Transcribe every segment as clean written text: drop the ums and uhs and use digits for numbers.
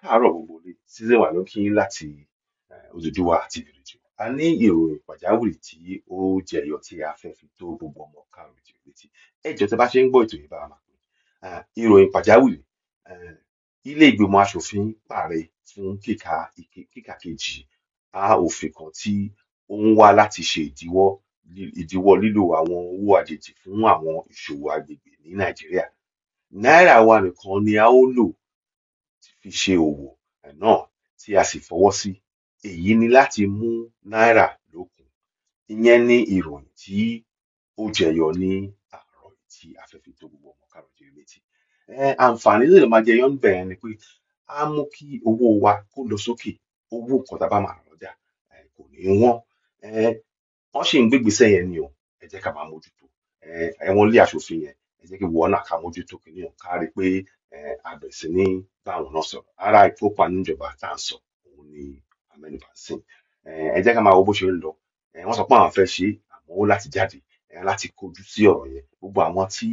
Káàárọ̀ gbogbo ilé, Season 1 ló ń kí yín láti Odùduwà TV Radio. A ní ìròyìn pàjáwìrì tí ó jẹyọ tí a fẹ́ fi tó gbogbo ọmọ káàárọ̀ oòjíire létí. Ẹ jọ̀ọ́ tẹ́ bá ṣe ń gbọ́ ètò yìí bá wa máa pè. Ìròyìn pàjáwìrì, ilé ìgbìmọ̀ aṣòfin pààrẹ fún kíkà kejì òfin kan tí ó ń wá láti ṣe ìdíwọ́ lílo àwọn owó àjèjì fún àwọn ìṣòwò agbègbè ní Nàìjíríà. Náírà wa nìkan ni a ó lò fi ṣe òwò náà tí a sì fọwọ́ sí. Èyí ni láti mú náírà lókun. Ìyẹn ni ìròyìn tí ó jẹyọ ní àárọ̀ tí a fẹ́ fi tó gbogbo ọmọ káàárọ̀ oòjíire létí. Àǹfààní tó lè máa jẹyọ ń bẹ̀ ni pé á mú kí owó wa kó lọ sókè. Owó nǹkan tá a bá máa rà lọ́jà kò ní wọ́n. Wọ́n sì ń gbégbèsè yẹn ni o, ẹ jẹ́ ká máa mójútó. Ẹ̀wọ̀n ilé aṣòfin yẹn, ẹ jẹ́ kí wọ́n náà ká mójútó kìíní ọ̀hún ká rí pé a bẹ̀rẹ̀ sí ní bá àwọn náà sọ̀rọ̀. Ara ìkópa níjọba tá à ń sọ òun ni amẹ́nubà sí. Ẹ jẹ́ ká máa wo bó ṣe ń lọ. Wọ́n sọ pé àwọn fẹ́ ṣe àmọ́ ó láti jáde láti kojú sí ọ̀rọ̀ yẹn. Gbogbo àwọn tí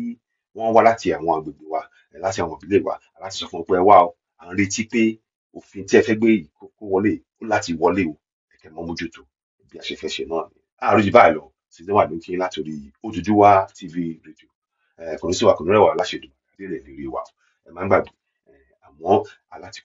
wọ́n wá láti àwọn agbègbè wa, láti àwọn ìbílẹ̀ wa, láti sọ fún wọn pé ẹ wá o, à ń retí pé òfin tí ẹ fẹ́ gbé yìí kó wọlé ó láti wọlé o, ẹ kẹ́ mọ́ mójútó bí a ṣe fẹ́ ṣe náà ni. Àárín jù báyìí lọ, Season 1 ló ń kí yín láti orí Odùduwà TV Radio. Kò ní sí wa, kò ní rẹ̀ wá láṣẹ Èdùmàrè, adé rẹ̀ lérí wa. Ẹ má gbàgbé, àmọ́ aláti